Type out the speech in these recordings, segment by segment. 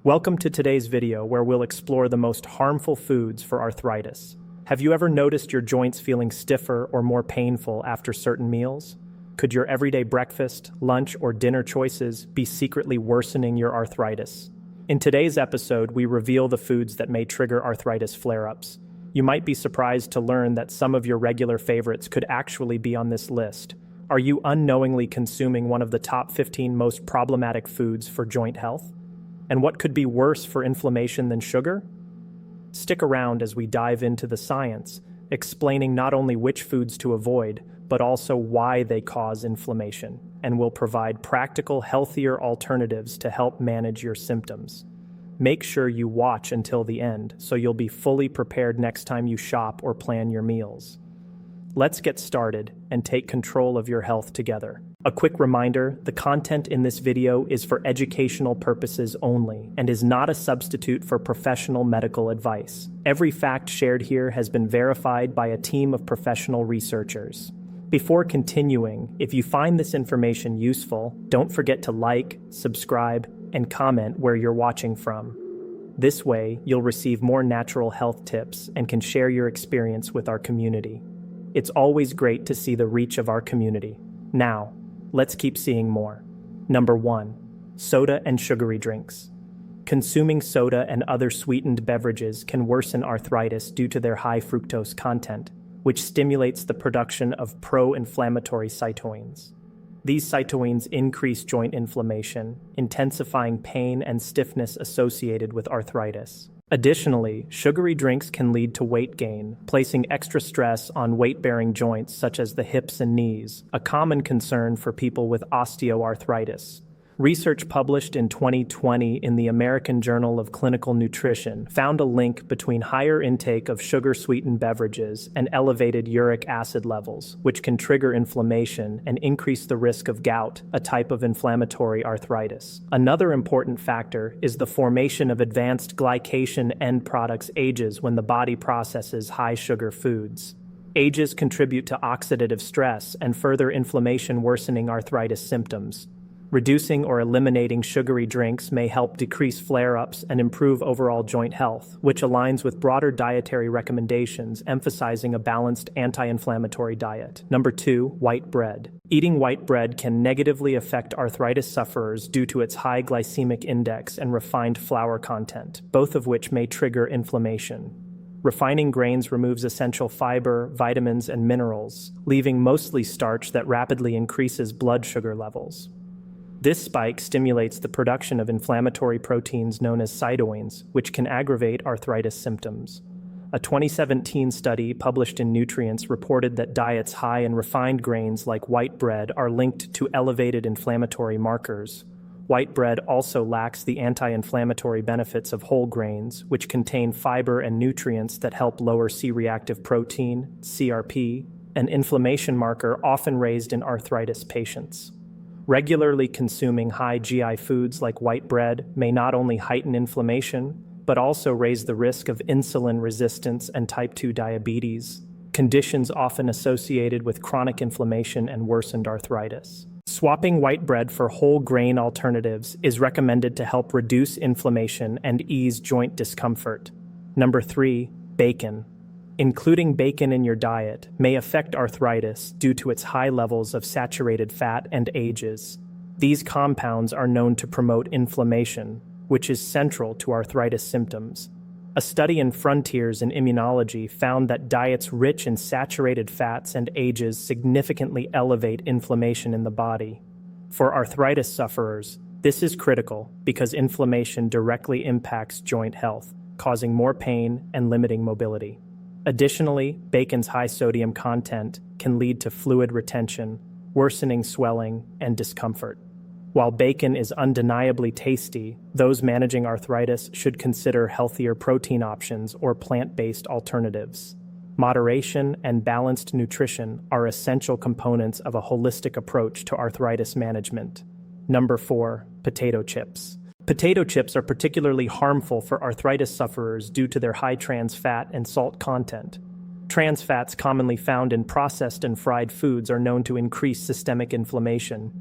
Welcome to today's video where we'll explore the most harmful foods for arthritis. Have you ever noticed your joints feeling stiffer or more painful after certain meals? Could your everyday breakfast, lunch, or dinner choices be secretly worsening your arthritis? In today's episode, we reveal the foods that may trigger arthritis flare-ups. You might be surprised to learn that some of your regular favorites could actually be on this list. Are you unknowingly consuming one of the top 15 most problematic foods for joint health? And what could be worse for inflammation than sugar? Stick around as we dive into the science, explaining not only which foods to avoid, but also why they cause inflammation, and will provide practical, healthier alternatives to help manage your symptoms. Make sure you watch until the end, so you'll be fully prepared next time you shop or plan your meals. Let's get started and take control of your health together. A quick reminder, the content in this video is for educational purposes only and is not a substitute for professional medical advice. Every fact shared here has been verified by a team of professional researchers. Before continuing, if you find this information useful, don't forget to like, subscribe, and comment where you're watching from. This way, you'll receive more natural health tips and can share your experience with our community. It's always great to see the reach of our community. Now, let's keep seeing more. Number 1. Soda and sugary drinks. Consuming soda and other sweetened beverages can worsen arthritis due to their high fructose content, which stimulates the production of pro-inflammatory cytokines. These cytokines increase joint inflammation, intensifying pain and stiffness associated with arthritis. Additionally, sugary drinks can lead to weight gain, placing extra stress on weight-bearing joints such as the hips and knees, a common concern for people with osteoarthritis. Research published in 2020 in the American Journal of Clinical Nutrition found a link between higher intake of sugar-sweetened beverages and elevated uric acid levels, which can trigger inflammation and increase the risk of gout, a type of inflammatory arthritis. Another important factor is the formation of advanced glycation end products ages when the body processes high-sugar foods. Ages contribute to oxidative stress and further inflammation, worsening arthritis symptoms. Reducing or eliminating sugary drinks may help decrease flare-ups and improve overall joint health, which aligns with broader dietary recommendations emphasizing a balanced anti-inflammatory diet. Number 2. White bread. Eating white bread can negatively affect arthritis sufferers due to its high glycemic index and refined flour content, both of which may trigger inflammation. Refining grains removes essential fiber, vitamins, and minerals, leaving mostly starch that rapidly increases blood sugar levels. This spike stimulates the production of inflammatory proteins known as cytokines, which can aggravate arthritis symptoms. A 2017 study published in Nutrients reported that diets high in refined grains like white bread are linked to elevated inflammatory markers. White bread also lacks the anti-inflammatory benefits of whole grains, which contain fiber and nutrients that help lower C-reactive protein, CRP, an inflammation marker often raised in arthritis patients. Regularly consuming high GI foods like white bread may not only heighten inflammation, but also raise the risk of insulin resistance and type 2 diabetes, conditions often associated with chronic inflammation and worsened arthritis. Swapping white bread for whole grain alternatives is recommended to help reduce inflammation and ease joint discomfort. Number 3. Bacon. Including bacon in your diet may affect arthritis due to its high levels of saturated fat and ages. These compounds are known to promote inflammation, which is central to arthritis symptoms. A study in Frontiers in Immunology found that diets rich in saturated fats and ages significantly elevate inflammation in the body. For arthritis sufferers, this is critical because inflammation directly impacts joint health, causing more pain and limiting mobility. Additionally, bacon's high sodium content can lead to fluid retention, worsening swelling and discomfort. While bacon is undeniably tasty, those managing arthritis should consider healthier protein options or plant-based alternatives. Moderation and balanced nutrition are essential components of a holistic approach to arthritis management. Number 4. Potato chips. Potato chips are particularly harmful for arthritis sufferers due to their high trans fat and salt content. Trans fats commonly found in processed and fried foods are known to increase systemic inflammation.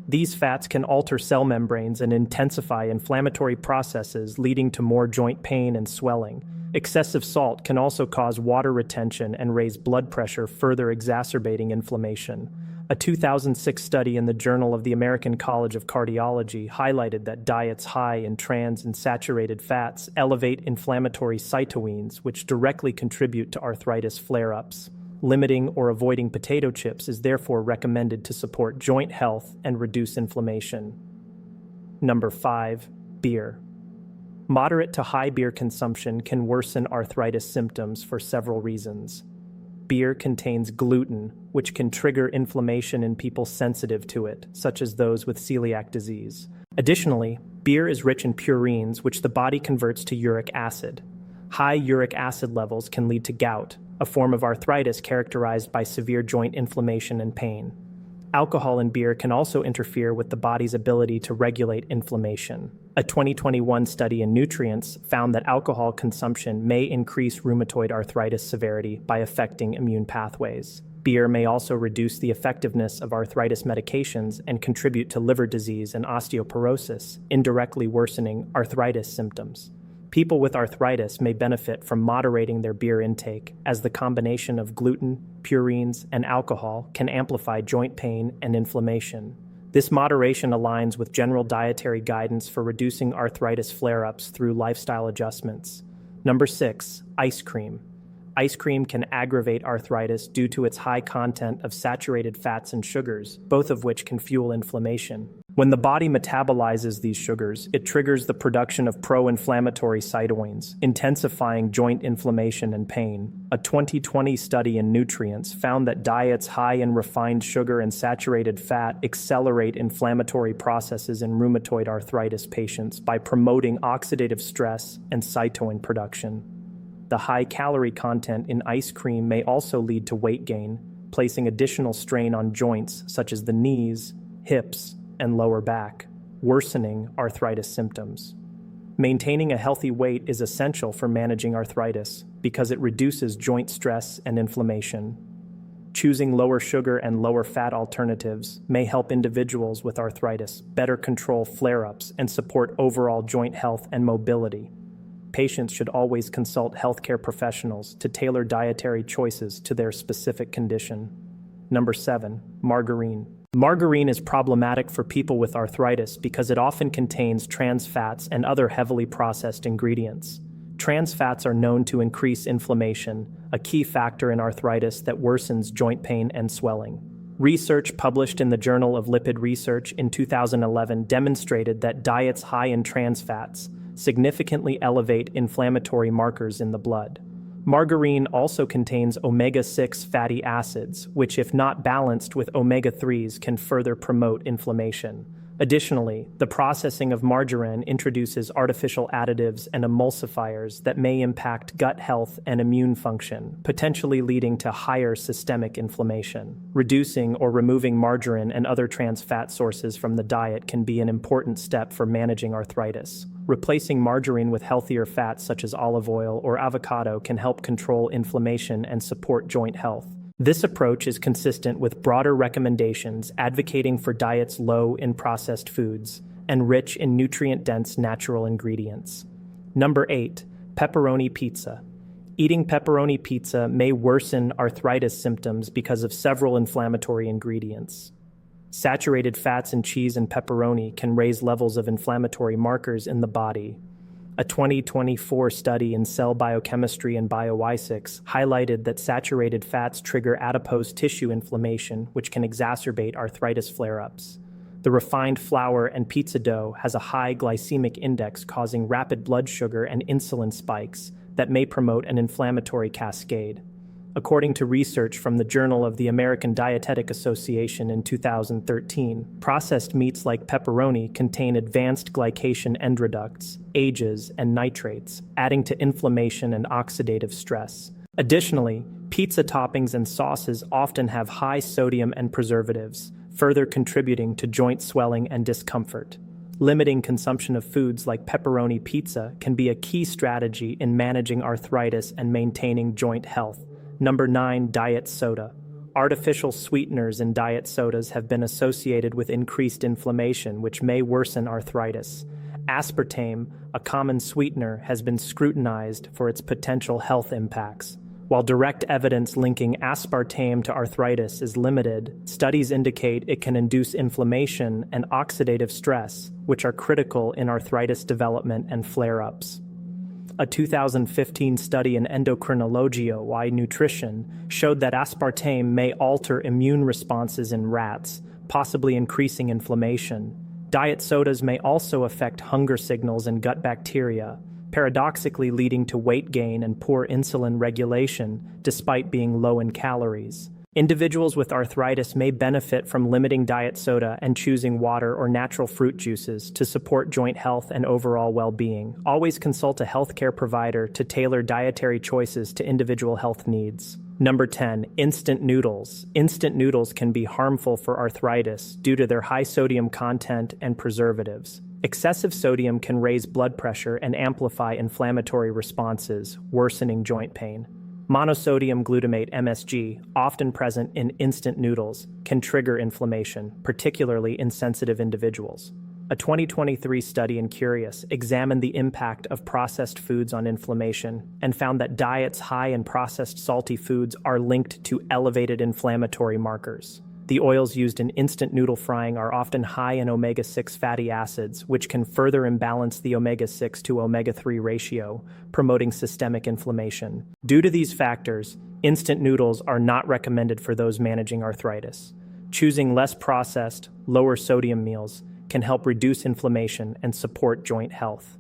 These fats can alter cell membranes and intensify inflammatory processes, leading to more joint pain and swelling. Excessive salt can also cause water retention and raise blood pressure, further exacerbating inflammation. A 2006 study in the Journal of the American College of Cardiology highlighted that diets high in trans and saturated fats elevate inflammatory cytokines, which directly contribute to arthritis flare-ups. Limiting or avoiding potato chips is therefore recommended to support joint health and reduce inflammation. Number 5. Beer. Moderate to high beer consumption can worsen arthritis symptoms for several reasons. Beer contains gluten, which can trigger inflammation in people sensitive to it, such as those with celiac disease. Additionally, beer is rich in purines, which the body converts to uric acid. High uric acid levels can lead to gout, a form of arthritis characterized by severe joint inflammation and pain. Alcohol in beer can also interfere with the body's ability to regulate inflammation. A 2021 study in Nutrients found that alcohol consumption may increase rheumatoid arthritis severity by affecting immune pathways. Beer may also reduce the effectiveness of arthritis medications and contribute to liver disease and osteoporosis, indirectly worsening arthritis symptoms. People with arthritis may benefit from moderating their beer intake, as the combination of gluten, purines, and alcohol can amplify joint pain and inflammation. This moderation aligns with general dietary guidance for reducing arthritis flare-ups through lifestyle adjustments. Number 6. Ice cream. Ice cream can aggravate arthritis due to its high content of saturated fats and sugars, both of which can fuel inflammation. When the body metabolizes these sugars, it triggers the production of pro-inflammatory cytokines, intensifying joint inflammation and pain. A 2020 study in Nutrients found that diets high in refined sugar and saturated fat accelerate inflammatory processes in rheumatoid arthritis patients by promoting oxidative stress and cytokine production. The high calorie content in ice cream may also lead to weight gain, placing additional strain on joints such as the knees, hips, and lower back, worsening arthritis symptoms. Maintaining a healthy weight is essential for managing arthritis because it reduces joint stress and inflammation. Choosing lower sugar and lower fat alternatives may help individuals with arthritis better control flare-ups and support overall joint health and mobility. Patients should always consult healthcare professionals to tailor dietary choices to their specific condition. Number 7. Margarine. Margarine is problematic for people with arthritis because it often contains trans fats and other heavily processed ingredients. Trans fats are known to increase inflammation, a key factor in arthritis that worsens joint pain and swelling. Research published in the Journal of Lipid Research in 2011 demonstrated that diets high in trans fats significantly elevate inflammatory markers in the blood. Margarine also contains omega-6 fatty acids, which, if not balanced with omega-3s, can further promote inflammation. Additionally, the processing of margarine introduces artificial additives and emulsifiers that may impact gut health and immune function, potentially leading to higher systemic inflammation. Reducing or removing margarine and other trans fat sources from the diet can be an important step for managing arthritis. Replacing margarine with healthier fats such as olive oil or avocado can help control inflammation and support joint health. This approach is consistent with broader recommendations advocating for diets low in processed foods and rich in nutrient-dense natural ingredients. Number 8. Pepperoni pizza. Eating pepperoni pizza may worsen arthritis symptoms because of several inflammatory ingredients. Saturated fats in cheese and pepperoni can raise levels of inflammatory markers in the body. A 2024 study in Cell Biochemistry and Bioistics highlighted that saturated fats trigger adipose tissue inflammation, which can exacerbate arthritis flare-ups. The refined flour and pizza dough has a high glycemic index, causing rapid blood sugar and insulin spikes that may promote an inflammatory cascade. According to research from the Journal of the American Dietetic Association in 2013, processed meats like pepperoni contain advanced glycation endoducts, ages, and nitrates, adding to inflammation and oxidative stress. Additionally, pizza toppings and sauces often have high sodium and preservatives, further contributing to joint swelling and discomfort. Limiting consumption of foods like pepperoni pizza can be a key strategy in managing arthritis and maintaining joint health. Number 9. Diet soda. artificial sweeteners in diet sodas have been associated with increased inflammation, which may worsen arthritis. Aspartame, a common sweetener, has been scrutinized for its potential health impacts. While direct evidence linking aspartame to arthritis is limited, studies indicate it can induce inflammation and oxidative stress, which are critical in arthritis development and flare-ups. A 2015 study in Endocrinologia y Nutrition showed that aspartame may alter immune responses in rats, possibly increasing inflammation. Diet sodas may also affect hunger signals in gut bacteria, paradoxically leading to weight gain and poor insulin regulation despite being low in calories. Individuals with arthritis may benefit from limiting diet soda and choosing water or natural fruit juices to support joint health and overall well-being. Always consult a healthcare provider to tailor dietary choices to individual health needs. Number 10, instant noodles. Instant noodles can be harmful for arthritis due to their high sodium content and preservatives. Excessive sodium can raise blood pressure and amplify inflammatory responses, worsening joint pain. Monosodium glutamate (MSG), often present in instant noodles, can trigger inflammation, particularly in sensitive individuals. A 2023 study in Curious examined the impact of processed foods on inflammation and found that diets high in processed salty foods are linked to elevated inflammatory markers. The oils used in instant noodle frying are often high in omega-6 fatty acids, which can further imbalance the omega-6 to omega-3 ratio, promoting systemic inflammation. Due to these factors, instant noodles are not recommended for those managing arthritis. Choosing less processed, lower sodium meals can help reduce inflammation and support joint health.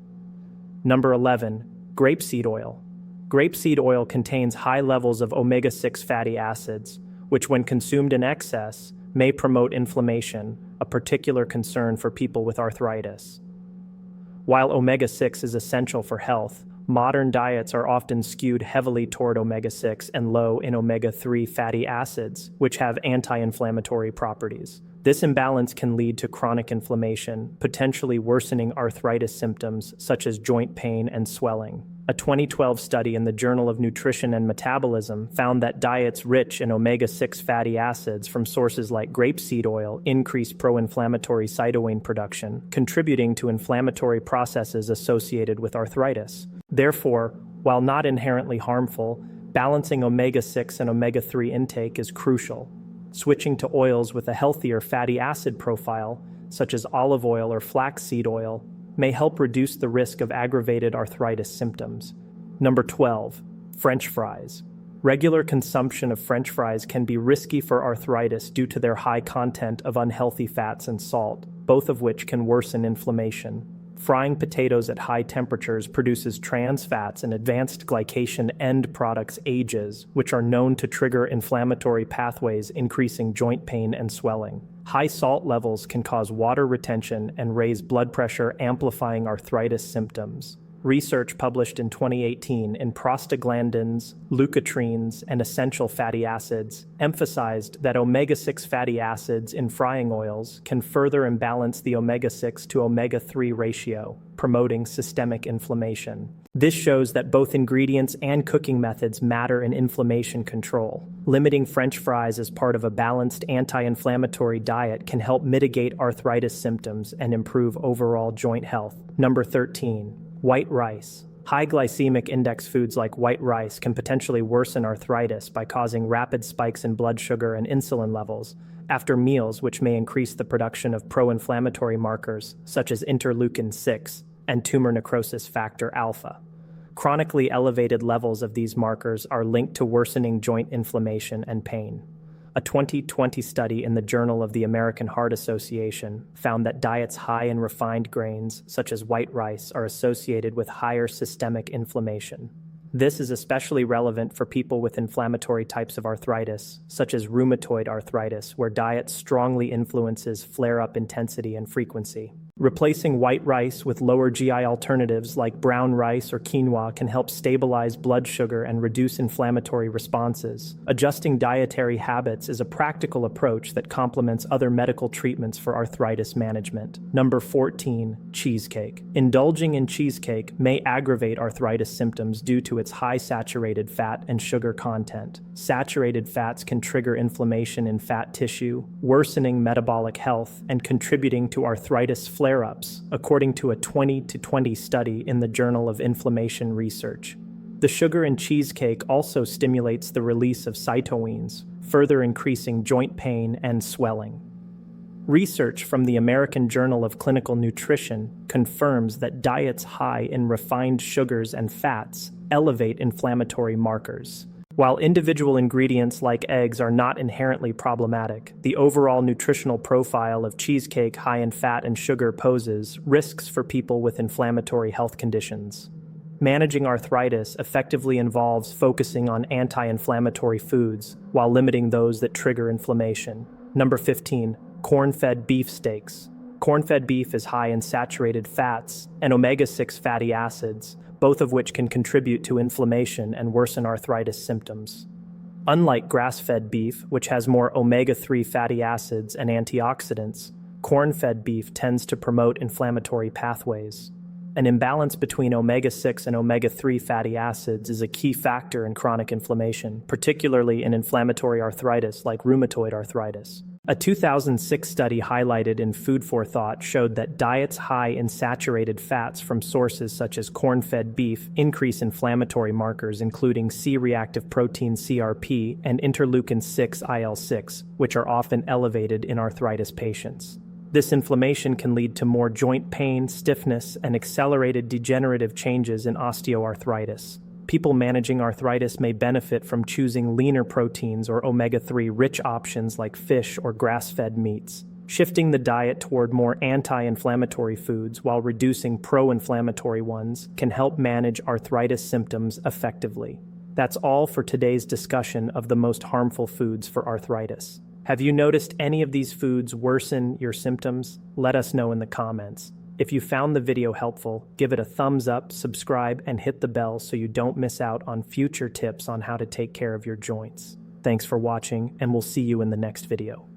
Number 11, grapeseed oil. Grapeseed oil contains high levels of omega-6 fatty acids, which when consumed in excess may promote inflammation, a particular concern for people with arthritis. While omega-6 is essential for health, modern diets are often skewed heavily toward omega-6 and low in omega-3 fatty acids, which have anti-inflammatory properties. This imbalance can lead to chronic inflammation, potentially worsening arthritis symptoms such as joint pain and swelling. A 2012 study in the Journal of Nutrition and Metabolism found that diets rich in omega-6 fatty acids from sources like grapeseed oil increase pro-inflammatory cytokine production, contributing to inflammatory processes associated with arthritis. Therefore, while not inherently harmful, balancing omega-6 and omega-3 intake is crucial. Switching to oils with a healthier fatty acid profile, such as olive oil or flaxseed oil, may help reduce the risk of aggravated arthritis symptoms. Number 12, French fries. Regular consumption of French fries can be risky for arthritis due to their high content of unhealthy fats and salt, both of which can worsen inflammation. Frying potatoes at high temperatures produces trans fats and advanced glycation end products AGEs, which are known to trigger inflammatory pathways, increasing joint pain and swelling. High salt levels can cause water retention and raise blood pressure, amplifying arthritis symptoms. Research published in 2018 in Prostaglandins, leukotrienes, and essential fatty acids emphasized that omega-6 fatty acids in frying oils can further imbalance the omega-6 to omega-3 ratio, promoting systemic inflammation. This shows that both ingredients and cooking methods matter in inflammation control. Limiting French fries as part of a balanced anti-inflammatory diet can help mitigate arthritis symptoms and improve overall joint health. Number 13. White rice. High glycemic index foods like white rice can potentially worsen arthritis by causing rapid spikes in blood sugar and insulin levels after meals, which may increase the production of pro-inflammatory markers such as interleukin-6 and tumor necrosis factor alpha. Chronically elevated levels of these markers are linked to worsening joint inflammation and pain. A 2020 study in the Journal of the American Heart Association found that diets high in refined grains, such as white rice, are associated with higher systemic inflammation. This is especially relevant for people with inflammatory types of arthritis, such as rheumatoid arthritis, where diet strongly influences flare-up intensity and frequency. Replacing white rice with lower GI alternatives like brown rice or quinoa can help stabilize blood sugar and reduce inflammatory responses. Adjusting dietary habits is a practical approach that complements other medical treatments for arthritis management. Number 14, cheesecake. Indulging in cheesecake may aggravate arthritis symptoms due to its high saturated fat and sugar content. Saturated fats can trigger inflammation in fat tissue, worsening metabolic health and contributing to arthritis flare-ups, according to a 2020 study in the Journal of Inflammation Research. The sugar in cheesecake also stimulates the release of cytokines, further increasing joint pain and swelling. Research from the American Journal of Clinical Nutrition confirms that diets high in refined sugars and fats elevate inflammatory markers. While individual ingredients like eggs are not inherently problematic, the overall nutritional profile of cheesecake high in fat and sugar poses risks for people with inflammatory health conditions. Managing arthritis effectively involves focusing on anti-inflammatory foods while limiting those that trigger inflammation. Number 15, corn-fed beef steaks. Corn-fed beef is high in saturated fats and omega-6 fatty acids, both of which can contribute to inflammation and worsen arthritis symptoms. Unlike grass-fed beef, which has more omega-3 fatty acids and antioxidants, corn-fed beef tends to promote inflammatory pathways. An imbalance between omega-6 and omega-3 fatty acids is a key factor in chronic inflammation, particularly in inflammatory arthritis like rheumatoid arthritis. A 2006 study highlighted in Food for Thought showed that diets high in saturated fats from sources such as corn-fed beef increase inflammatory markers including C-reactive protein CRP and interleukin-6 IL-6, which are often elevated in arthritis patients. This inflammation can lead to more joint pain, stiffness, and accelerated degenerative changes in osteoarthritis. People managing arthritis may benefit from choosing leaner proteins or omega-3 rich options like fish or grass-fed meats. Shifting the diet toward more anti-inflammatory foods while reducing pro-inflammatory ones can help manage arthritis symptoms effectively. That's all for today's discussion of the most harmful foods for arthritis. Have you noticed any of these foods worsen your symptoms? Let us know in the comments. If you found the video helpful, give it a thumbs up, subscribe, and hit the bell so you don't miss out on future tips on how to take care of your joints. Thanks for watching, and we'll see you in the next video.